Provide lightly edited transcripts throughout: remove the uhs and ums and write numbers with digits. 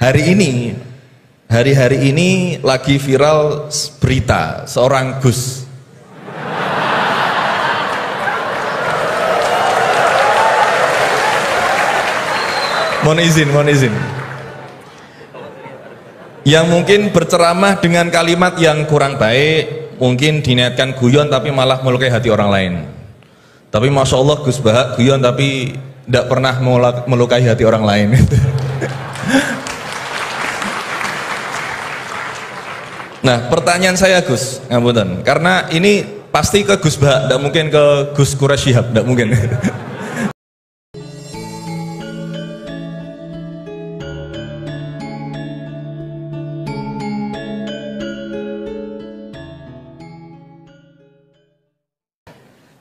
Hari-hari ini lagi viral berita seorang Gus. Mohon izin. Yang mungkin berceramah dengan kalimat yang kurang baik, mungkin diniatkan guyon tapi malah melukai hati orang lain. Tapi Masya Allah Gus Bahak guyon tapi tidak pernah melukai hati orang lain. Nah, pertanyaan saya Gus, ngapunten, karena ini pasti ke Gus Bahak, tidak mungkin ke Gus Quraisy Shihab, tidak mungkin.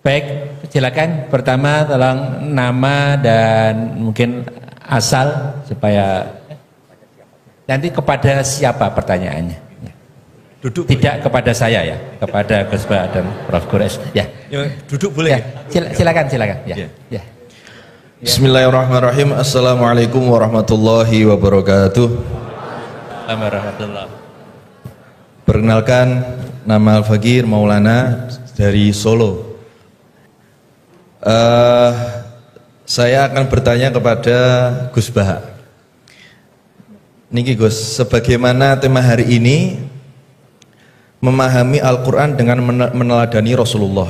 Baik, silakan. Pertama tolong nama dan mungkin asal supaya nanti kepada siapa pertanyaannya. Duduk tidak boleh. Kepada saya ya, kepada Gus Bahak dan Prof. Quraisy. Ya. Duduk boleh. Ya. Silakan. Ya. Ya. Bismillahirrahmanirrahim. Assalamualaikum warahmatullahi wabarakatuh. Warahmatullahi. Perkenalkan, nama Al-Fakir Maulana dari Solo. Saya akan bertanya kepada Gus Bahak. Niki Gus, sebagaimana tema hari ini memahami Al-Quran dengan meneladani Rasulullah.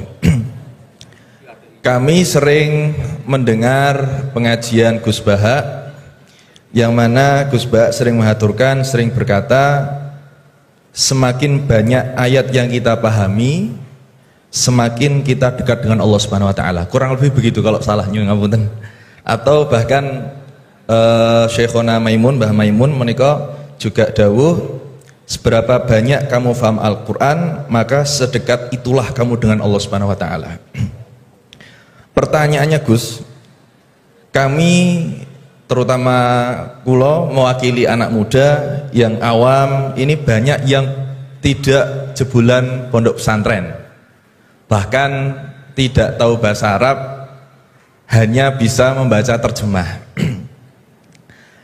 Kami sering mendengar pengajian Gus Bahak, yang mana Gus Bahak sering mengaturkan, sering berkata, semakin banyak ayat yang kita pahami, semakin kita dekat dengan Allah Subhanahu Wa Taala. Kurang lebih begitu kalau salah nyuwun ngapunten. Atau bahkan Syekhona Maimun, Mbah Maimun menika juga dawuh, seberapa banyak kamu faham Al-Quran, maka sedekat itulah kamu dengan Allah Subhanahu Wa Taala. Pertanyaannya Gus, kami terutama kulo mewakili anak muda yang awam, ini banyak yang tidak jebulan pondok pesantren, bahkan tidak tahu bahasa Arab, hanya bisa membaca terjemah.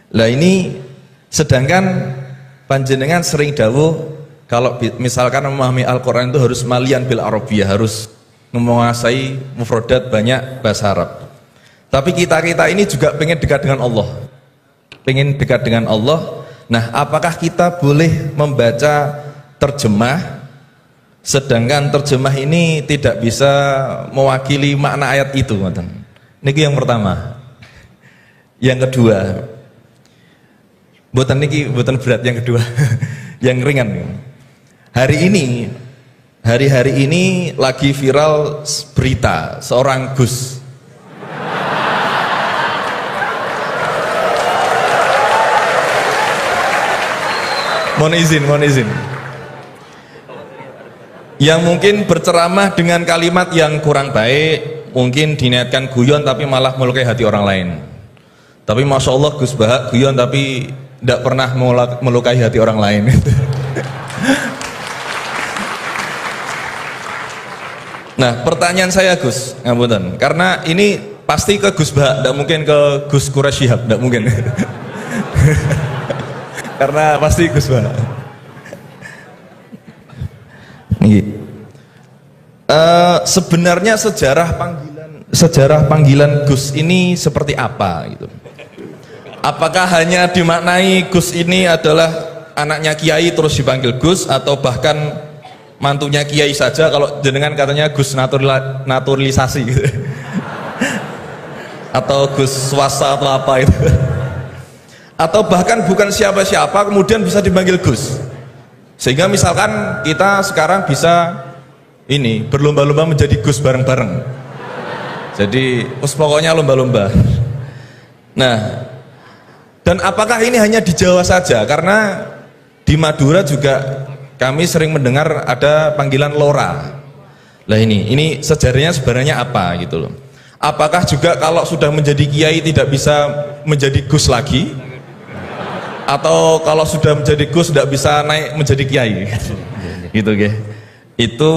Lah ini sedangkan panjenengan sering dawuh kalau misalkan memahami Al-Quran itu harus malian bil Arabiyah, harus menguasai mufradat banyak bahasa Arab. Tapi kita ini juga pengen dekat dengan Allah, pengen dekat dengan Allah. Nah, apakah kita boleh membaca terjemah, sedangkan terjemah ini tidak bisa mewakili makna ayat itu? Ini yang pertama. Yang kedua, buatan berat yang kedua, yang ringan. Hari-hari ini lagi viral berita seorang Gus. Mohon izin. Yang mungkin berceramah dengan kalimat yang kurang baik, mungkin diniatkan guyon tapi malah melukai hati orang lain. Tapi Masya Allah Gus Bahak guyon tapi tidak pernah melukai hati orang lain. Nah, pertanyaan saya Gus, ngapunten, karena ini pasti ke Gus Bahak, tidak mungkin ke Gus Quraisy Shihab, tidak mungkin. Karena pasti Gus Bahak. Sebenarnya sejarah panggilan Gus ini seperti apa gitu? Apakah hanya dimaknai Gus ini adalah anaknya Kiai terus dipanggil Gus, atau bahkan mantunya Kiai saja, kalau jenengan katanya Gus naturalisasi gitu. Atau Gus swasta atau apa itu, atau bahkan bukan siapa-siapa kemudian bisa dipanggil Gus, sehingga misalkan kita sekarang bisa ini berlomba-lomba menjadi Gus bareng-bareng, jadi pokoknya lomba-lomba. Nah, dan apakah ini hanya di Jawa saja? Karena di Madura juga kami sering mendengar ada panggilan Lora. Lah ini sejarahnya sebenarnya apa gitu loh? Apakah juga kalau sudah menjadi kiai tidak bisa menjadi Gus lagi? Atau kalau sudah menjadi Gus tidak bisa naik menjadi kiai? Gitu ya. Itu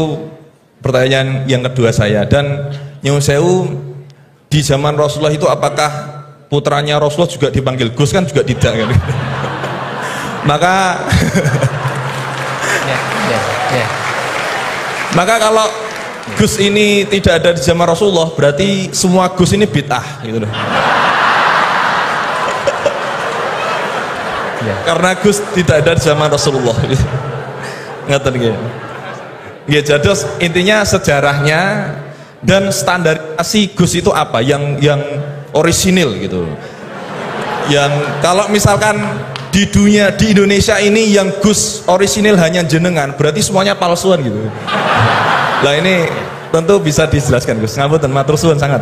pertanyaan yang kedua saya. Dan nyuwun sewu, di zaman Rasulullah itu apakah putranya Rasulullah juga dipanggil Gus? Kan juga tidak kan? Maka Ya. maka kalau Gus ini tidak ada di zaman Rasulullah, berarti semua Gus ini bid'ah gitu loh. Ya. Karena Gus tidak ada di zaman Rasulullah. Ngeten nggih. Nggih, jadi intinya sejarahnya dan standarisasi Gus itu apa yang orisinil gitu. Yang kalau misalkan di dunia, di Indonesia ini yang Gus orisinil hanya jenengan, berarti semuanya palsuan gitu. Lah ini tentu bisa dijelaskan Gus. Ngapunten, matur suwun sangat.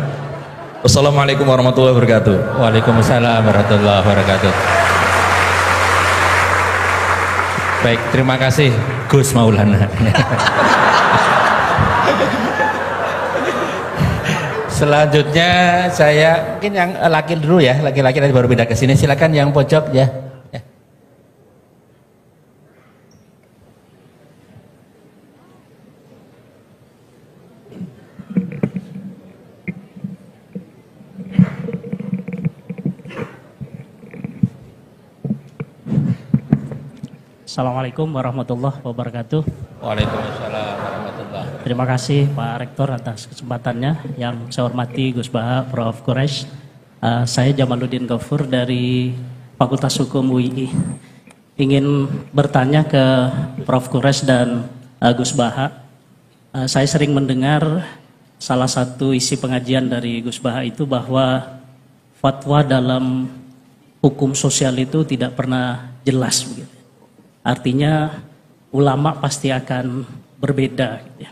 Wassalamualaikum warahmatullahi wabarakatuh. Waalaikumsalam warahmatullahi wabarakatuh. Baik, terima kasih Gus Maulana. Selanjutnya saya mungkin yang laki dulu ya, laki-laki nanti baru pindah ke sini. Silakan yang pojok ya. Assalamualaikum warahmatullahi wabarakatuh. Waalaikumsalam warahmatullahi wabarakatuh. Terima kasih Pak Rektor atas kesempatannya. Yang saya hormati Gus Baha, Prof. Quraisy. Saya Jamaluddin Ghaffur dari Fakultas Hukum UII. Ingin bertanya ke Prof. Quraisy dan Gus Baha. Saya sering mendengar salah satu isi pengajian dari Gus Baha itu bahwa fatwa dalam hukum sosial itu tidak pernah jelas begitu. Artinya ulama pasti akan berbeda gitu ya.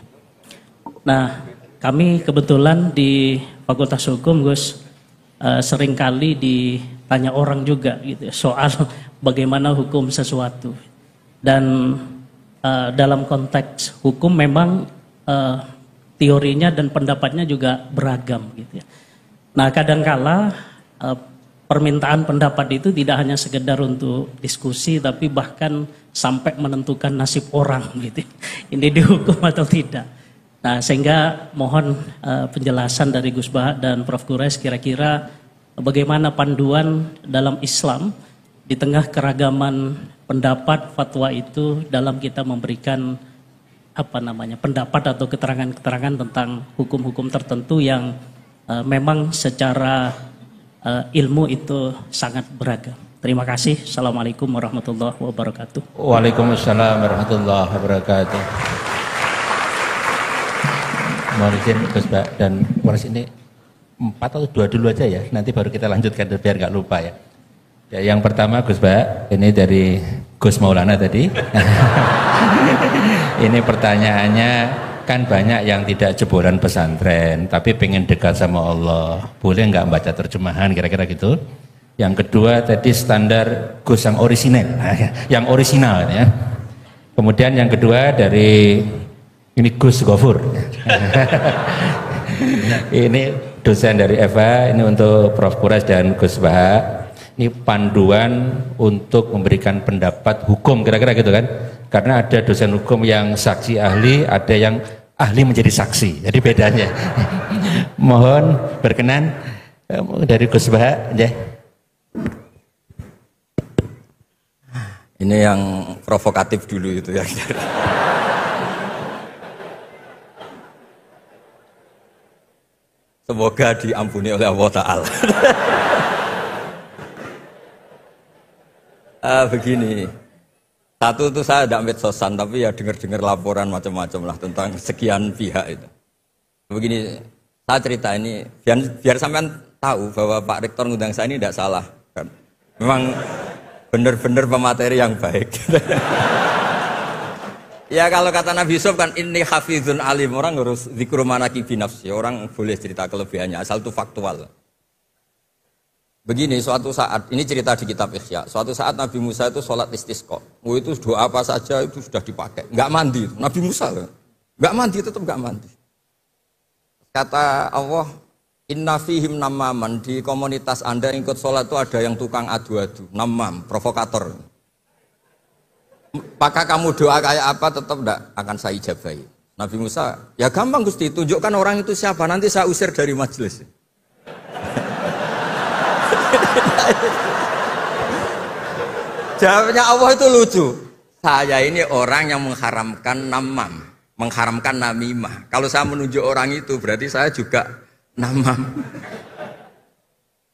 Nah, kami kebetulan di Fakultas Hukum Gus seringkali ditanya orang juga gitu ya, soal bagaimana hukum sesuatu. Dan dalam konteks hukum memang teorinya dan pendapatnya juga beragam gitu ya. Nah, kadangkala permintaan pendapat itu tidak hanya sekedar untuk diskusi, tapi bahkan sampai menentukan nasib orang gitu. Ini dihukum atau tidak. Nah, sehingga mohon penjelasan dari Gus Baha dan Prof. Quraisy kira-kira bagaimana panduan dalam Islam di tengah keragaman pendapat fatwa itu dalam kita memberikan pendapat atau keterangan-keterangan tentang hukum-hukum tertentu yang memang secara ilmu itu sangat beragam. Terima kasih. Assalamualaikum warahmatullahi wabarakatuh. Waalaikumsalam warahmatullahi wabarakatuh. Mohon izin Gus Baha dan Waris, ini 4 atau 2 dulu aja ya, nanti baru kita lanjutkan biar nggak lupa ya. Ya, yang pertama Gus Baha, ini dari Gus Maulana tadi. Ini pertanyaannya, kan banyak yang tidak jebolan pesantren tapi pengen dekat sama Allah, boleh nggak baca terjemahan kira-kira gitu. Yang kedua tadi standar Gus yang orisinal, yang orisinal ya. Kemudian yang kedua dari ini Gus Ghafur. Ini dosen dari Eva, ini untuk Prof. Quraisy dan Gus Baha. Ini panduan untuk memberikan pendapat hukum kira-kira gitu kan. Karena ada dosen hukum yang saksi ahli, ada yang ahli menjadi saksi. Jadi bedanya. Mohon berkenan dari Gus Baha ya. Ini yang provokatif dulu itu ya. Semoga diampuni oleh Allah Ta'ala. Begini, satu itu saya tidak medsosan, tapi ya dengar-dengar laporan macam-macam lah tentang sekian pihak itu. Begini, saya cerita ini biar sampean tahu bahwa Pak Rektor ngundang saya ini tidak salah kan. Memang benar-benar pemateri yang baik. Ya kalau kata Nabi Yusuf kan ini hafizun alim, orang harus zikru manaki binafsi, orang boleh cerita kelebihannya asal itu faktual. Begini, suatu saat, ini cerita di kitab Ihya, suatu saat Nabi Musa itu sholat istisqa, itu doa apa saja itu sudah dipakai, nggak mandi, Nabi Musa nggak mandi, tetap nggak mandi. Kata Allah, inna fihim namaman, di komunitas anda yang ikut sholat itu ada yang tukang adu-adu, namam, provokator. Maka kamu doa kayak apa tetap tidak akan saya ijabahi. Nabi Musa, ya gampang Gusti, tunjukkan orang itu siapa, nanti saya usir dari majelis. Jawabnya Allah itu lucu. Saya ini orang yang mengharamkan namam, mengharamkan namimah. Kalau saya menunjuk orang itu berarti saya juga namam.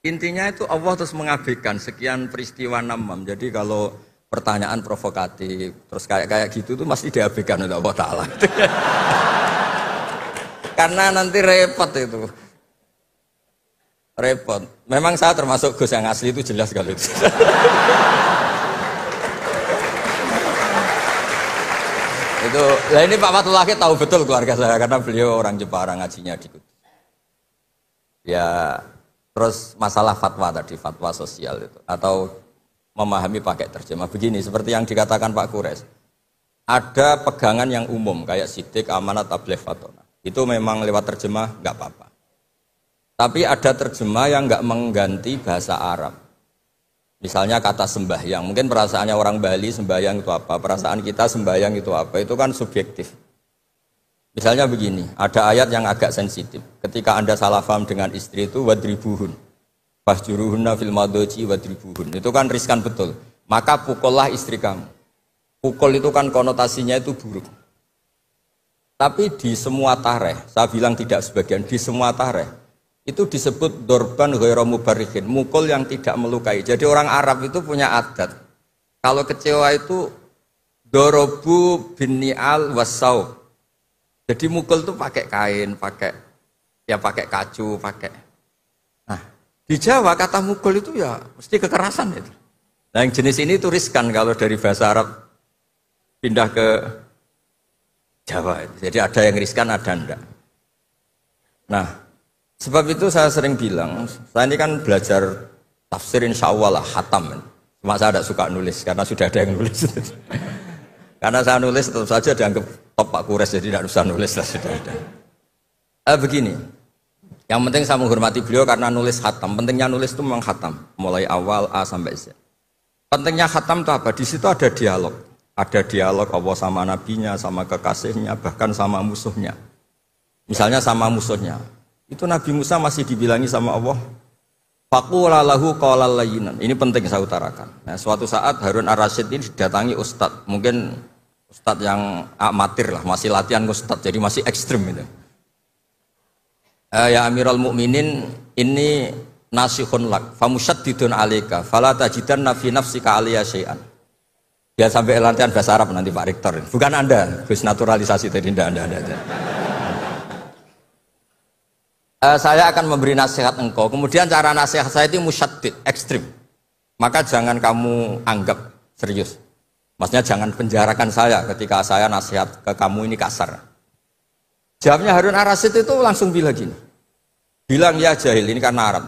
Intinya itu Allah terus mengabaikan sekian peristiwa namam. Jadi kalau pertanyaan provokatif terus kayak gitu tuh masih diabaikan oleh Allah Ta'ala. Karena nanti repot itu. Repot. Memang saya termasuk Gus yang asli itu jelas kalau itu. Itu, nah ini Pak Fatullah tahu betul keluarga saya karena beliau orang Jepara ngajinya di Kudus. Ya, terus masalah fatwa tadi, fatwa sosial itu atau memahami pakai terjemah begini seperti yang dikatakan Pak Kures. Ada pegangan yang umum kayak sidik, amanat, tabligh, fatona. Itu memang lewat terjemah nggak apa-apa. Tapi ada terjemah yang nggak mengganti bahasa Arab. Misalnya kata sembahyang, mungkin perasaannya orang Bali sembahyang itu apa, perasaan kita sembahyang itu apa, itu kan subjektif. Misalnya begini, ada ayat yang agak sensitif. Ketika Anda salah paham dengan istri itu wadribuhun, fahjuruhunna fil madoji wadribuhun. Itu kan riskan betul. Maka pukullah istri kamu. Pukul itu kan konotasinya itu buruk. Tapi di semua tareh, saya bilang tidak sebagian, di semua tareh itu disebut dorban ghairu mubarrihin, mukul yang tidak melukai. Jadi orang Arab itu punya adat. Kalau kecewa itu dorobu bin ni'al wasau. Jadi mukul itu pakai kain, pakai kacu, pakai. Nah, di Jawa kata mukul itu ya mesti kekerasan itu. Nah, yang jenis ini itu riskan kalau dari bahasa Arab pindah ke Jawa. Jadi ada yang riskan, ada enggak. Nah, sebab itu saya sering bilang, saya ini kan belajar tafsir insya Allah lah, khatam. Cuma saya tidak suka nulis, karena sudah ada yang nulis. Karena saya nulis tetap saja dianggap top Pak Kures, jadi tidak usah nulis lah, sudah ada. Begini, yang penting saya menghormati beliau karena nulis khatam. Pentingnya nulis itu memang khatam, mulai awal A sampai Z. Pentingnya khatam itu apa? Di situ ada dialog. Ada dialog Allah sama nabinya, sama kekasihnya, bahkan sama musuhnya. Misalnya sama musuhnya. Itu Nabi Musa masih dibilangi sama Allah. Faqula lahu qawlan layyinan. Ini penting saya utarakan. Nah, suatu saat Harun Ar-Rasyid ini didatangi ustadz. Mungkin ustadz yang amatir lah, masih latihan ustadz, jadi masih ekstrim itu. Ya Amirul Mukminin, ini nasihun lak, famusyaddidun alaika, fala tajidanna fi nafsika aliyya syai'an. Dia sampai latihan bahasa Arab nanti Pak Rektor. Bukan Anda, Gus naturalisasi tadi, Anda. Saya akan memberi nasihat engkau. Kemudian cara nasihat saya itu musyaddid, ekstrim. Maka jangan kamu anggap serius. Maksudnya jangan penjarakan saya ketika saya nasihat ke kamu ini kasar. Jawabnya Harun Ar-Rasyid itu langsung bilang gini. Bilang ya jahil, ini karena Arab.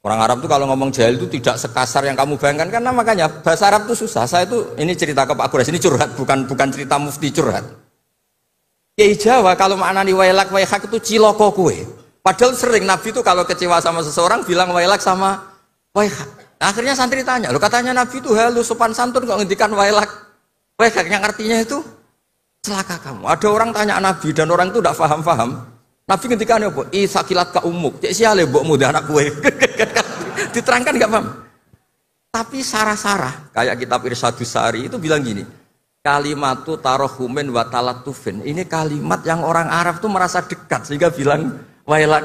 Orang Arab itu kalau ngomong jahil itu tidak sekasar yang kamu bayangkan. Karena makanya bahasa Arab itu susah. Saya itu, ini cerita ke Pak Kures, ini curhat. Bukan cerita mufti curhat. Kiai Jawa kalau maknani wailak waihak itu ciloko kue. Padahal sering Nabi itu kalau kecewa sama seseorang bilang wailak sama waihak. Akhirnya santri tanya, lo katanya Nabi itu halus sopan santun kok ngendikan wailak waihak, yang artinya itu celaka kamu. Ada orang tanya Nabi dan orang itu tidak paham. Nabi ngendikan apa? Sakilat ka umuk. Cek siale mbokmu dan anak kue. Diterangkan nggak paham. Tapi sarah-sarah kayak kitab Irsyadus Sari itu bilang gini. Kalimatu tarohumin wa talatufin. Ini kalimat yang orang Arab tuh merasa dekat sehingga bilang wailak.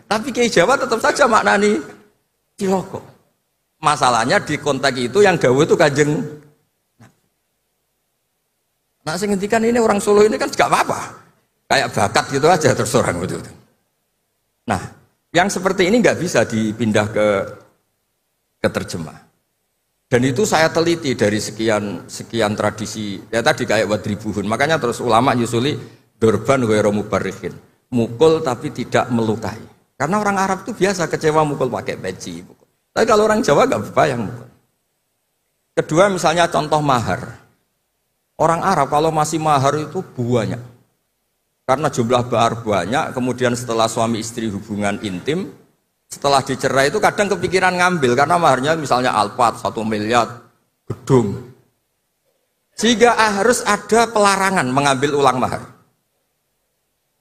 Tapi Kiai Jawa tetap saja maknani ciloko. Masalahnya di konteks itu yang dawuh itu Kanjeng. Nah, saya ngendikan ini orang Solo ini kan juga apa-apa. Kayak bakat gitu aja terus orang itu. Nah, yang seperti ini nggak bisa dipindah ke terjemah. Dan itu saya teliti dari sekian tradisi. Ya tadi kayak wadribuhun. Makanya terus ulama nyusuli dorban ghairu mubarrihin. Mukul tapi tidak melukai. Karena orang Arab itu biasa kecewa mukul pakai peci. Tapi kalau orang Jawa nggak berbayang mukul. Kedua misalnya contoh mahar. Orang Arab kalau masih mahar itu banyak. Karena jumlah mahar banyak, kemudian setelah suami istri hubungan intim, setelah dicerai itu kadang kepikiran ngambil karena maharnya misalnya Alphard 1 miliar gedung. Sehingga harus ada pelarangan mengambil ulang mahar.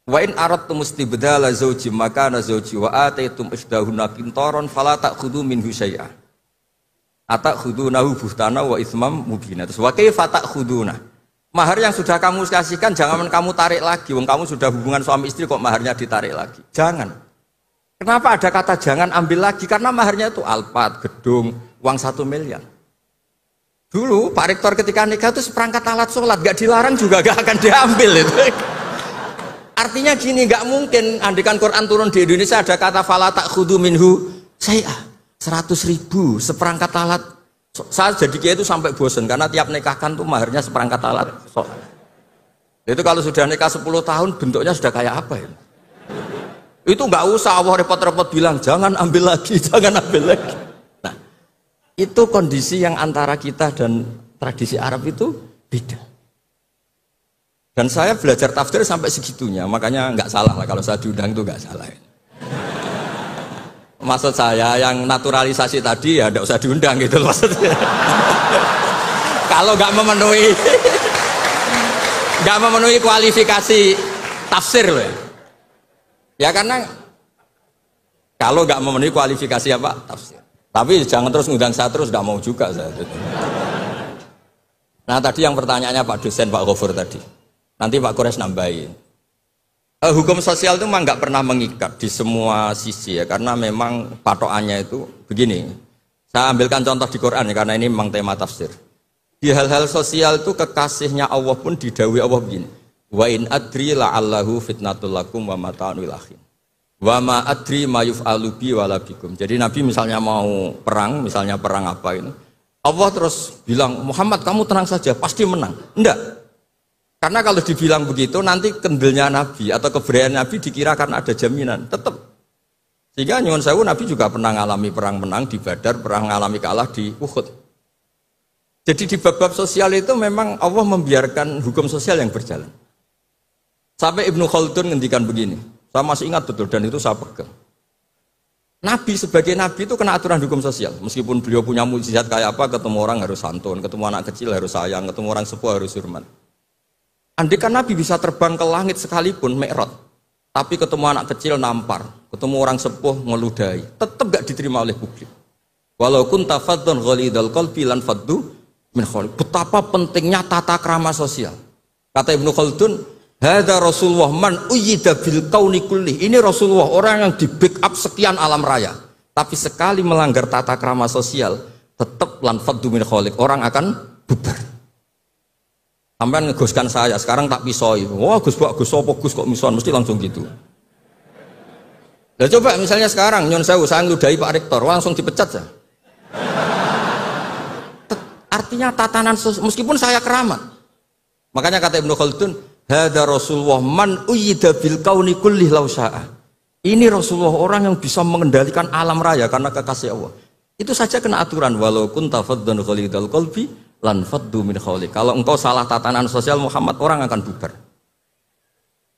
Wa in aradtum istibdala zawji makana zawji wa ataitum isdahunna qintaran fala ta'khudhu minhu syai'a. atakhudunahu buhtana wa ismam mubina. Terus wa kaifa takhuduna? Mahar yang sudah kamu kasihkan jangan kamu tarik lagi. Wong kamu sudah hubungan suami istri kok maharnya ditarik lagi. Jangan. Kenapa ada kata jangan ambil lagi? Karena maharnya itu alpat, gedung, uang 1 miliar. Dulu Pak Rektor ketika nikah itu seperangkat alat sholat, gak dilarang juga gak akan diambil itu. Artinya gini, gak mungkin andikan Quran turun di Indonesia ada kata fala ta'khudhu minhu saya 100.000 seperangkat alat. Saya jadi kiai itu sampai bosen karena tiap nikahkan tuh maharnya seperangkat alat sholat. Itu kalau sudah nikah 10 tahun bentuknya sudah kayak apa ya? Itu nggak usah Allah repot-repot bilang jangan ambil lagi, jangan ambil lagi. Nah, itu kondisi yang antara kita dan tradisi Arab itu beda. Dan saya belajar tafsir sampai segitunya, makanya nggak salah lah kalau saya diundang itu nggak salah. Maksud saya yang naturalisasi tadi ya nggak usah diundang gitu loh maksudnya. Kalau nggak memenuhi kualifikasi tafsir loh ya. Ya karena kalau nggak memenuhi kualifikasi apa tafsir. Tapi jangan terus ngundang saya terus, nggak mau juga saya. Nah tadi yang pertanyaannya Pak dosen Pak Ghafur tadi. Nanti Pak Quraisy nambahin. Hukum sosial itu memang nggak pernah mengikat di semua sisi ya, karena memang patokannya itu begini. Saya ambilkan contoh di Quran ya, karena ini memang tema tafsir. Di hal-hal sosial itu kekasihnya Allah pun didhawuhi Allah begini. Wa in adri la'allahu fitnatul lakum wa mata'un ilahin. Wa ma adri ma yuf'alu bi wala bikum. Jadi Nabi misalnya mau perang, misalnya perang apa ini, Allah terus bilang, Muhammad kamu tenang saja, pasti menang. Enggak. Karena kalau dibilang begitu nanti kendilnya Nabi atau keberanian Nabi dikira karena ada jaminan, tetap. Sehingga nyuwun sewu Nabi juga pernah mengalami perang menang di Badar, pernah mengalami kalah di Uhud. Jadi di bab-bab sosial itu memang Allah membiarkan hukum sosial yang berjalan. Sampai Ibnu Khaldun ngendikan begini, saya masih ingat betul dan itu saya pegang. Nabi sebagai Nabi itu kena aturan hukum sosial. Meskipun beliau punya mukjizat kayak apa, ketemu orang harus santun, ketemu anak kecil harus sayang, ketemu orang sepuh harus hormat. Andai kan Nabi bisa terbang ke langit sekalipun Mi'raj, tapi ketemu anak kecil nampar, ketemu orang sepuh ngeludahi, tetap gak diterima oleh publik. Walau kunta faddan ghalidhal qalbi lan faddu min khawlik. Betapa pentingnya tata krama sosial. Kata Ibnu Khaldun, hadza Rasulullah man uyyida bil kauni kulli. Ini Rasulullah orang yang di backup sekian alam raya. Tapi sekali melanggar tata krama sosial, tetap lan faddu min khawlik. Orang akan bubar. Sampai ngegoskan saya, sekarang tak pisoi. Wah Gus apa Gus kok mison, mesti langsung gitu. Nah coba misalnya sekarang, nyun sewu, saya ngeludahi Pak Rektor, langsung dipecat ya. Artinya tatanan sosial, meskipun saya keramat. Makanya kata Ibnu Khaldun, hadza Rasulullah man uyyida bil kauni kulli law syaa. Ini Rasulullah orang yang bisa mengendalikan alam raya karena kekasih Allah. Itu saja kena aturan, walau kunta faddan ghalidhal qalbi lan faddu min khawlik. Kalau engkau salah tatanan sosial Muhammad, orang akan bubar.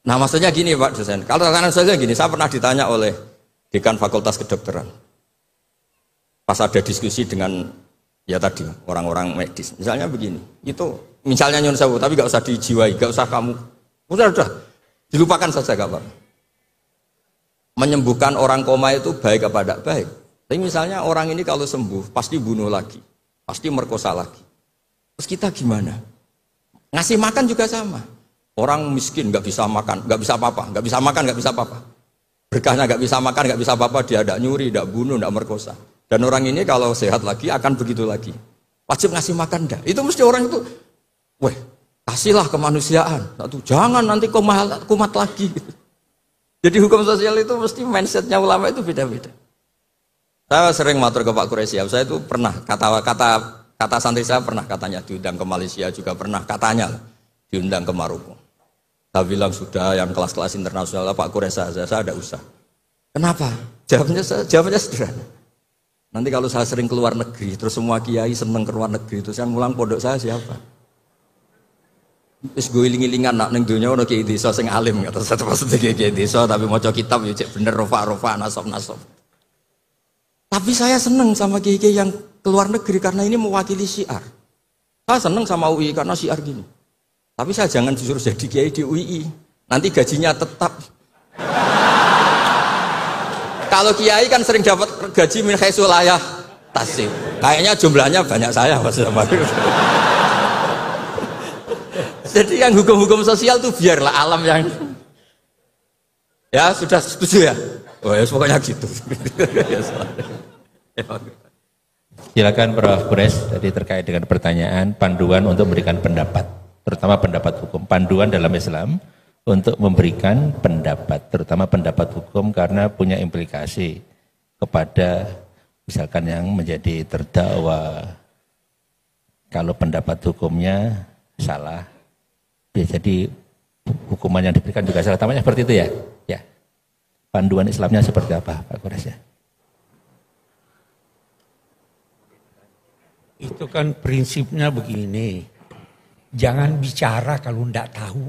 Nah maksudnya gini Pak dosen, kalau tatanan sosial gini, saya pernah ditanya oleh dekan fakultas kedokteran pas ada diskusi dengan ya tadi orang-orang medis, misalnya begini, itu misalnya nyun sewu, tapi gak usah dijiwai, gak usah kamu udah dilupakan saja gak apa. Menyembuhkan orang koma itu baik apa tidak baik, tapi misalnya orang ini kalau sembuh pasti bunuh lagi, pasti merkosa lagi. Terus kita gimana? Ngasih makan juga sama. Orang miskin nggak bisa makan, nggak bisa apa-apa, nggak bisa makan, nggak bisa apa-apa. Berkahnya nggak bisa makan, nggak bisa apa-apa, dia tidak nyuri, tidak bunuh, tidak merkosa. Dan orang ini kalau sehat lagi akan begitu lagi. Wajib ngasih makan dah. Itu mesti orang itu, weh, kasihlah kemanusiaan. Satu, jangan nanti kumat lagi. Jadi hukum sosial itu mesti mindsetnya ulama itu beda-beda. Saya sering matur ke Pak Quraisy, saya itu pernah kata santri saya pernah katanya diundang ke Malaysia, juga pernah katanya diundang ke Maroko. Saya bilang sudah yang kelas-kelas internasional Pak Quraisy saya ada usah. Kenapa? Jawabnya sederhana. Nanti kalau saya sering keluar negeri, terus semua kiai seneng keluar negeri, terus yang ngulang pondok saya siapa? Terus gue iling-ilingan nak neng dunia ono kiai desa sing alim, kata saya maksudnya kiai desa tapi mau kitab ya cek bener rofa nasab. Tapi saya seneng sama kiai-kiai yang keluar negeri karena ini mewakili syiar. Saya seneng sama UI karena syiar gini. Tapi saya jangan disuruh jadi kiai di UI. Nanti gajinya tetap. Kalau kiai kan sering dapat gaji min haitsu la yahtasib. Kayaknya jumlahnya banyak saya Mas. Jadi yang hukum-hukum sosial tuh biarlah alam yang ya sudah setuju ya. Oh ya pokoknya gitu. Silakan Prof. Kures, tadi terkait dengan pertanyaan panduan untuk memberikan pendapat, terutama pendapat hukum. Panduan dalam Islam untuk memberikan pendapat, terutama pendapat hukum karena punya implikasi kepada misalkan yang menjadi terdakwa. Kalau pendapat hukumnya salah, bisa jadi hukuman yang diberikan juga salah. Tampaknya seperti itu ya? Ya. Panduan Islamnya seperti apa, Pak Kures ya? Itu kan prinsipnya begini, jangan bicara kalau enggak tahu.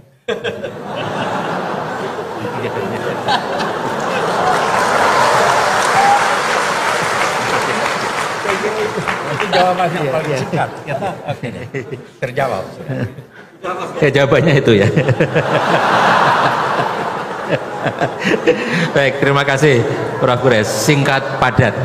Itu jawabannya paling singkat. Oke, terjawab. Ya, jawabannya itu ya. Baik, terima kasih Prof. Kures, singkat padat.